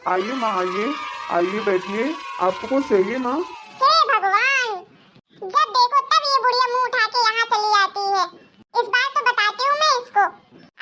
आइए माँ, आइए आइए, बैठिए। आपको कुछ चाहिए माँ? हे भगवान, जब देखो तब ये बुढ़िया मुंह उठा के यहाँ चली आती है। इस बार तो बताती हूँ मैं इसको।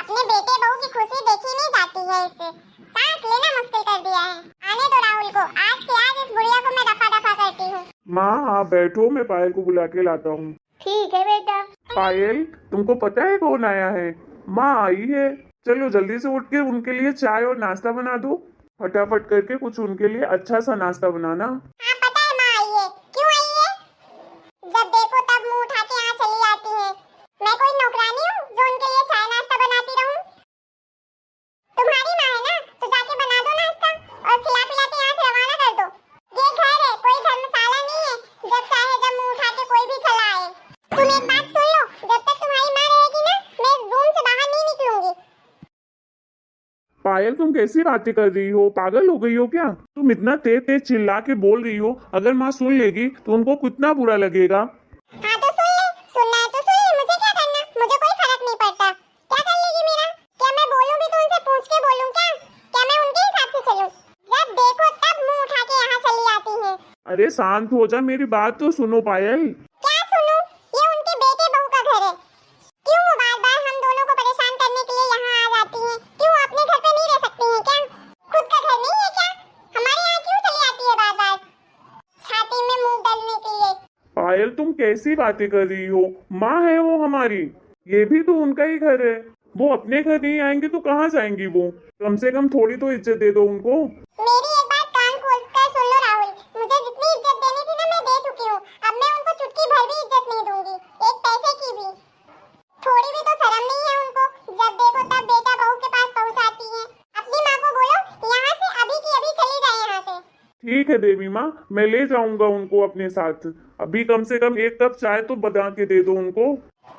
अपने बेटे बहू की खुशी देखी नहीं जाती है इससे। सांस लेना मुश्किल कर दिया है। आने दो राहुल को, आज के आज इस बुढ़िया को मैं दफा दफा करती हूँ। माँ आप बैठो, मैं पायल को बुला के लाता हूँ। ठीक है बेटा। पायल, तुमको पता है कौन आया है? माँ आई है। चलो जल्दी से उठ के उनके लिए चाय और नाश्ता बना दो। फटाफट करके कुछ उनके लिए अच्छा सा नाश्ता बनाना। हाँ पता है माँ आई है। क्यों आई है? जब देखो तब मुंह उठा के यहाँ चली आती है। मैं कोई नौकरानी हूँ जो उनके लिए चाय नाश्ता बनाती रहूँ? तुम्हारी माँ है ना, तो जाके बना दो नाश्ता और खिला पिला के यहाँ से रवाना कर दो। ये घर है, कोई धर्मशाला नहीं है जब चाहे जब मुंह उठा के कोई भी चला आए। तुम एक बात सुन लो, जब तक तुम्हारी माँ रहेगी ना, मैं इस रूम से बाहर नहीं निकलूंगी। पायल, तुम कैसी बातें कर रही हो? पागल हो गई हो क्या? तुम इतना तेज तेज चिल्ला के बोल रही हो, अगर माँ सुन लेगी तो उनको कितना बुरा लगेगा। हाँ तो सुन ले, सुनना है तो सुन ले, मुझे क्या करना, मुझे कोई फर्क नहीं पड़ता। क्या कर लेगी मेरा? क्या मैं बोलूं भी तो उनसे पूछ के बोलूं क्या? क्या मैं उनके हिसाब से चलूं? जब देखो तब मुंह उठा के यहाँ चली आती है। अरे शांत हो जा, मेरी बात तो सुनो पायल। क्या सुनूं? ये उनके बेटे बहू का घर है। क्यों वो बार-बार हम दोनों को परेशान करने के लिए यहाँ आ जाती हैं? क्यों अपने घर पे नहीं रह सकती हैं क्या? खुद का घर नहीं है क्या? हमारे यहाँ क्यों चली आती है बार-बार? छाती में मुंह डालने के लिए। पायल, तुम कैसी बातें कर रही हो? माँ है वो हमारी, ये भी तो उनका ही घर है। वो अपने घर नहीं आएंगे तो कहाँ जाएंगी वो? कम से कम थोड़ी तो इज्जत दे दो उनको। मेरी एक बात कान खोल कर सुन लो राहुल, मुझे जितनी इज्जत देनी थी ना मैं दे चुकी हूँ। अब मैं उनको चुटकी भर भी इज्जत नहीं दूंगी, एक पैसे की भी। थोड़ी भी तो शर्म नहीं है उनको, जब देखो तब बेटा बहू के पास पहुँचाती है। अपनी माँ को बोलो यहाँ से अभी की अभी चली जाए यहाँ से। ठीक है देवी माँ, मैं ले जाऊंगा उनको अपने साथ। अभी कम से कम एक कप चाय तो बना के दे दो उनको।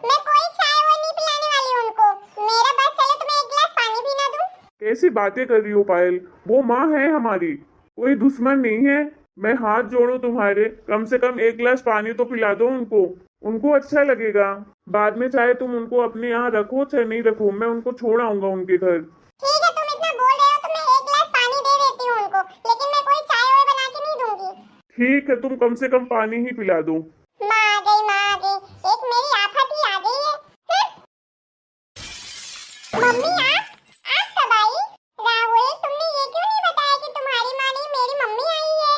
मैं कोई चाय वो नहीं पिलाने वाली हूँ उनको। मेरा बस चले तो मैं एक गिलास पानी भी ना दूँ। कैसी बातें कर रही हो पायल? वो माँ है हमारी, कोई दुश्मन नहीं है। मैं हाथ जोड़ू तुम्हारे, कम से कम एक गिलास पानी तो पिला दो उनको। उनको अच्छा लगेगा। बाद में चाहे तुम उनको अपने यहाँ रखो चाहे नहीं रखो, मैं उनको छोड़ आऊंगा उनके घर। ठीक है, तुम इतना बोल रहे हो तो मैं एक गिलास पानी दे देती हूँ उनको, लेकिन मैं कोई चाय वाय बना के नहीं दूंगी। ठीक है, तुम कम से कम पानी ही पिला दो। माँ आ गई, माँ आ गई, एक मेरी आफत ही आ गई है। मम्मी आप कब आई? राहुल, तुमने ये क्यों नहीं बताया कि तुम्हारी माँ नहीं मेरी मम्मी आई है?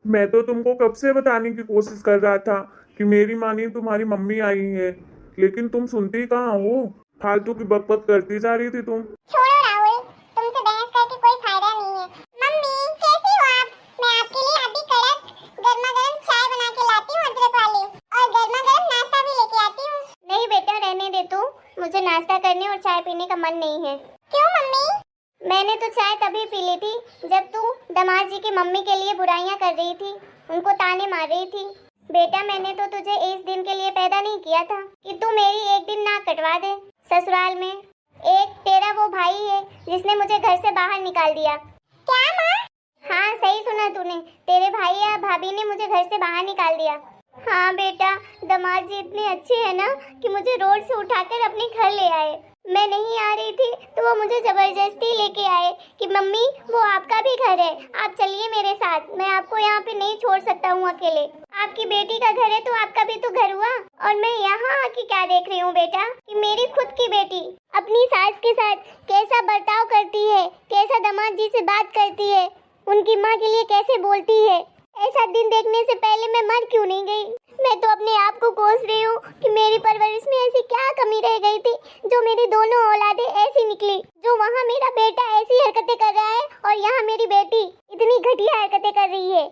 मैं तो तुमको कब से बताने की कोशिश कर रहा था कि मेरी माँ नहीं तुम्हारी मम्मी आई है, लेकिन तुम सुनती कहाँ हो? फालतू की बकबक करती जा रही थी तुम। छोड़ो राहुल, तुमसे बहस करके कोई फायदा नहीं है। मम्मी कैसी हो आप? मैं आपके लिए अभी कड़क गर्मा गर्म चाय बना के लाती हूँ अदरक वाली, और गर्मा गर्म नाश्ता भी लेके आती हूँ। नहीं बेटा, रहने दे तू, मुझे नाश्ता करने और चाय पीने का मन नहीं है। क्यों मम्मी? मैंने तो चाय तभी पी ली थी जब तू दामाद जी की मम्मी के लिए बुराइयां कर रही थी, उनको ताने मार रही थी। बेटा, मैंने तो तुझे इस दिन के लिए पैदा नहीं किया था कि तू मेरी एक दिन नाक कटवा दे। ससुराल में एक तेरा वो भाई है जिसने मुझे घर से बाहर निकाल दिया। क्या माँ? हाँ सही सुना तूने, तेरे भाई या भाभी ने मुझे घर से बाहर निकाल दिया। हाँ बेटा, दामाद जी इतने अच्छे हैं ना कि मुझे रोड से उठाकर अपने घर ले आए। मैं नहीं आ रही थी तो वो मुझे जबरदस्ती लेके आए कि मम्मी वो आपका भी घर है, आप चलिए मेरे साथ, मैं आपको यहाँ पे नहीं छोड़ सकता हूँ अकेले। आपकी बेटी का घर है तो आपका भी तो घर हुआ। और मैं यहाँ आके क्या देख रही हूँ बेटा कि मेरी खुद की बेटी अपनी सास के साथ कैसा बर्ताव करती है, कैसा दामाद जी से बात करती है, उनकी माँ के लिए कैसे बोलती है। ऐसा दिन देखने से पहले मैं मर क्यों नहीं गई? मैं तो अपने आप को कोस रही हूँ कि मेरी परवरिश में ऐसी क्या कमी रह गई थी जो मेरी दोनों औलादें ऐसी निकली, जो वहाँ मेरा बेटा ऐसी हरकतें कर रहा है और यहाँ मेरी बेटी इतनी घटिया हरकतें कर रही है।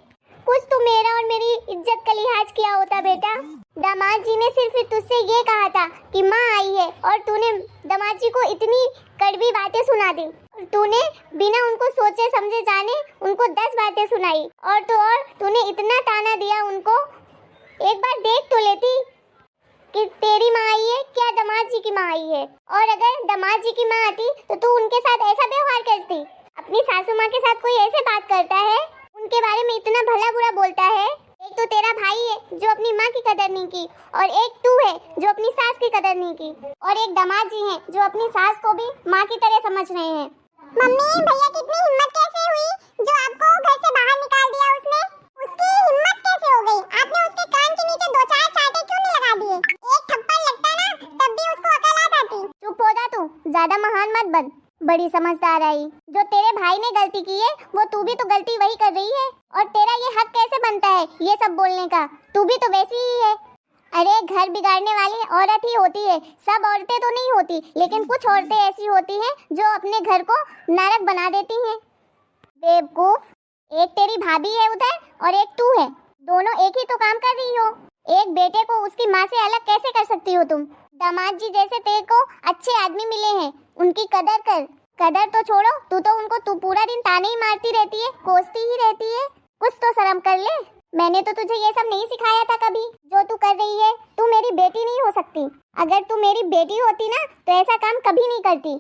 कुछ तो मेरा और मेरी इज्जत का लिहाज किया होता बेटा। दामाद जी ने सिर्फ तुझसे ये कहा था कि माँ आई है और तूने दामाद जी को इतनी कड़वी बातें सुना दी। तूने बिना उनको सोचे समझे जाने उनको 10 बातें सुनाई, और तो और तूने इतना ताना दिया उनको। एक बार देख तो लेती कि तेरी माँ आई है क्या दामाद जी की माँ आई है, और अगर दामाद जी की माँ आती तो तू उनके साथ ऐसा व्यवहार करती? अपनी सासू माँ के साथ कोई ऐसे बात करता है, उनके बारे में इतना भला बुरा बोलता है? एक तो तेरा भाई है जो अपनी माँ की कदर नहीं की, और एक तू है जो अपनी सास की कदर नहीं की, और एक दामाद जी हैं जो अपनी सास को भी माँ की तरह समझ रहे हैं। मम्मी भैया की इतनी हिम्मत कैसे हुई जो आप बड़ी समझदार आई। जो तेरे भाई ने गलती की है वो तू भी तो गलती वही कर रही है, और तेरा ये हक कैसे बनता है ये सब बोलने का? तू भी तो वैसी ही है। अरे घर बिगाड़ने वाली औरत ही होती है, सब औरतें तो नहीं होती, लेकिन कुछ औरतें ऐसी होती हैं जो अपने घर को नरक बना देती हैं। बेवकूफ, एक तेरी भाभी है उधर और एक तू है, दोनों एक ही तो काम कर रही हो। एक बेटे को उसकी माँ से अलग कैसे कर सकती हो तुम? दामाद जी जैसे तेरे को अच्छे आदमी मिले हैं, उनकी कदर कर। कदर तो छोड़ो, तू पूरा दिन ताने ही मारती रहती है, कोसती ही रहती है। कुछ तो शर्म कर ले। मैंने तो तुझे ये सब नहीं सिखाया था कभी, जो तू कर रही है। तू मेरी बेटी नहीं हो सकती। अगर तू मेरी बेटी होती ना तो ऐसा काम कभी नहीं करती।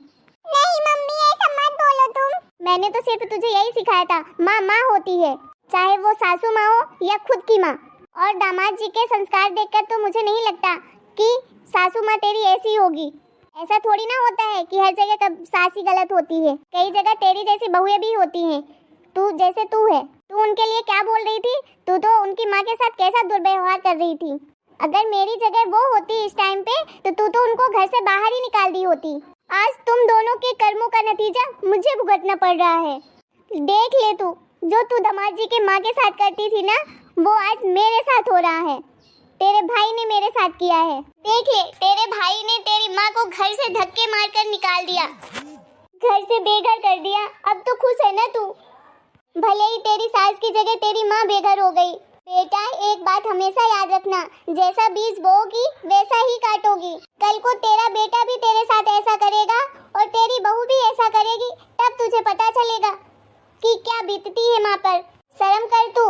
नहीं मम्मी, ऐसा मत बोलो तुम। मैंने तो सिर्फ तुझे यही सिखाया था, माँ माँ होती है, चाहे वो सासू माँ हो या खुद की माँ। और दामाद जी के संस्कार देखकर तो मुझे नहीं लगता कि सासू माँ तेरी ऐसी होगी। ऐसा थोड़ी ना होता है कि हर जगह सास ही गलत होती है, कई जगह तेरी जैसी बहुएं भी होती हैं। तू जैसे तू है, तू उनके लिए क्या बोल रही थी? तू तो उनकी माँ के साथ कैसा दुर्व्यवहार कर रही थी। अगर मेरी जगह वो होती इस टाइम पे तो तू तो उनको घर से बाहर ही निकाल दी होती। आज तुम दोनों के कर्मों का नतीजा मुझे भुगतना पड़ रहा है। देख ले, तू जो तू दामाद जी के माँ के साथ करती थी ना, वो आज मेरे साथ हो रहा है। तेरे भाई ने मेरे साथ किया है। देख ले, तेरे भाई ने तेरी माँ को घर से धक्के मारकर निकाल दिया, घर से बेघर कर दिया। अब तो खुश है ना तू? भले ही तेरी सास की जगह तेरी माँ बेघर हो गई। बेटा, एक बात हमेशा याद रखना, जैसा बीज बोओगी वैसा ही काटोगी। कल को तेरा बेटा भी तेरे साथ ऐसा करेगा और तेरी बहू भी ऐसा करेगी, तब तुझे पता चलेगा कि क्या बीतती है माँ पर। शर्म कर तू।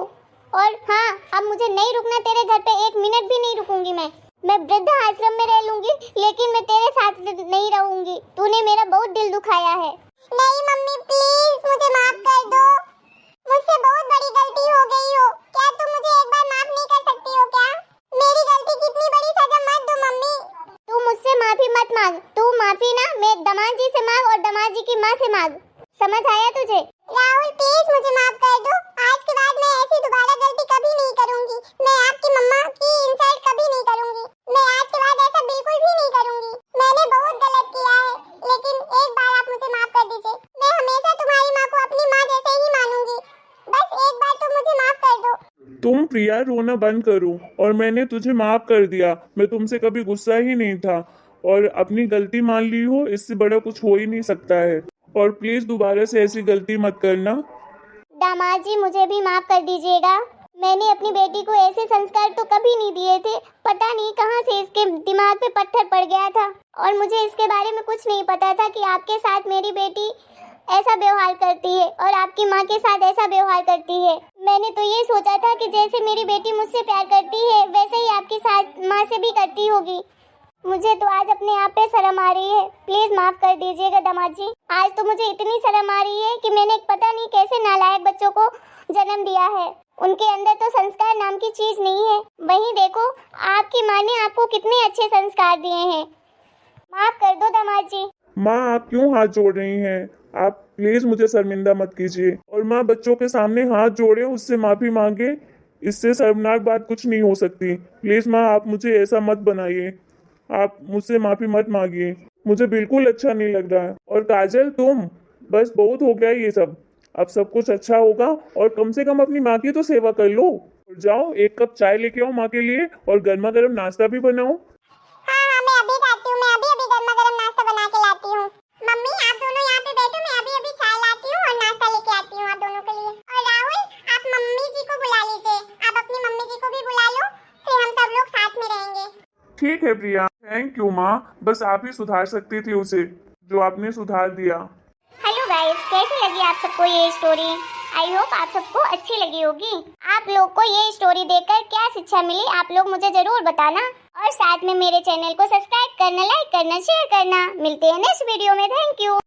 और हाँ, अब मुझे नहीं रुकना तेरे घर पे, एक मिनट भी नहीं रुकूंगी। मैं वृद्धा आश्रम में रह लूंगी, लेकिन मैं तेरे साथ नहीं रहूंगी। तूने मेरा बहुत दिल दुखाया है। नहीं मम्मी, प्लीज मुझे माफ कर दो। मुझसे बहुत बड़ी गलती हो गई हो। क्या तुम मुझे एक बार माफ नहीं कर सकती हो क्या? मेरी गलती की इतनी बड़ी सजा मत दो मम्मी। तू मुझसे माफी मत मांग। तू माफी ना मेरे दामाद जी से मांग और दामाद जी की माँ से मांग। समझ आया तुझे? राहुल, प्लीज मुझे माफ कर दो। आज के बाद मैं ऐसी दोबारा गलती कभी नहीं करूंगी। मैं आपकी मम्मा की इंसल्ट कभी नहीं करूंगी। मैं आज के बाद ऐसा बिल्कुल भी नहीं करूंगी। मैंने बहुत गलत किया है, लेकिन एक बार आप मुझे माफ कर दीजिए। मैं हमेशा तुम्हारी माँ को अपनी माँ जैसे ही मानूंगी। बस एक बार तुम मुझे माफ कर दो। तुम प्रिया रोना बंद करो, और मैंने तुझे माफ कर दिया। मैं तुमसे कभी गुस्सा ही नहीं था, और अपनी गलती मान ली हो, इससे बड़ा कुछ हो ही नहीं सकता है। और प्लीज दोबारा से ऐसी गलती मत करना। दामाद जी, मुझे भी माफ कर दीजिएगा। मैंने अपनी बेटी को ऐसे संस्कार तो कभी नहीं दिए थे। पता नहीं कहां से इसके दिमाग पे पत्थर पड़ गया था, और मुझे इसके बारे में कुछ नहीं पता था कि आपके साथ मेरी बेटी ऐसा व्यवहार करती है और आपकी माँ के साथ ऐसा व्यवहार करती है। मैंने तो ये सोचा था कि जैसे मेरी बेटी मुझसे प्यार करती है वैसे ही आपकी सास माँ से भी करती होगी। मुझे तो आज अपने आप पे शर्म आ रही है। प्लीज माफ कर दीजिएगा दामाद जी। आज तो मुझे इतनी शर्म आ रही है कि मैंने पता नहीं कैसे नालायक बच्चों को जन्म दिया है। उनके अंदर तो संस्कार नाम की चीज नहीं है। वहीं देखो, आपकी माँ ने आपको कितने अच्छे संस्कार दिए हैं। माफ कर दो दामाद जी। माँ, आप क्यों हाथ जोड़ रही हैं? आप प्लीज मुझे शर्मिंदा मत कीजिए। और माँ, बच्चों के सामने हाथ जोड़े, उससे माफी मांगे, इससे शर्मनाक बात कुछ नहीं हो सकती। प्लीज माँ, आप मुझे ऐसा मत बनाइए। आप मुझसे माफी मत मांगिए, मुझे बिल्कुल अच्छा नहीं लग रहा है। और काजल, तुम बस बहुत हो गया ये सब। अब सब कुछ अच्छा होगा, और कम से कम अपनी माँ की तो सेवा कर लो। और जाओ, एक कप चाय लेके आओ माँ के लिए, और गर्मा गर्म नाश्ता भी बनाओ। हाँ, मैं अभी जाती हूँ। मैं अभी गर्मा गर्म नाश्ता बना के लाती हूँ। मम्मी, आप दोनों यहाँ पे बैठो, मैं अभी चाय लाती हूँ और नाश्ता लेके आती हूँ आप दोनों के लिए। और राहुल, आप मम्मी जी को बुला लीजिए। आप अपनी मम्मी जी को भी बुला लो, फिर हम सब लोग साथ में रहेंगे। ठीक है प्रिया, थैंक यू माँ। बस आप ही सुधार सकती थी उसे, जो आपने सुधार दिया। हेलो गाइस, कैसी लगी आप सबको ये स्टोरी? आई होप आप सबको अच्छी लगी होगी। आप लोग को ये स्टोरी देखकर क्या शिक्षा मिली, आप लोग मुझे जरूर बताना। और साथ में मेरे चैनल को सब्सक्राइब करना, लाइक करना, शेयर करना। मिलते हैं नेक्स्ट वीडियो में। Thank you.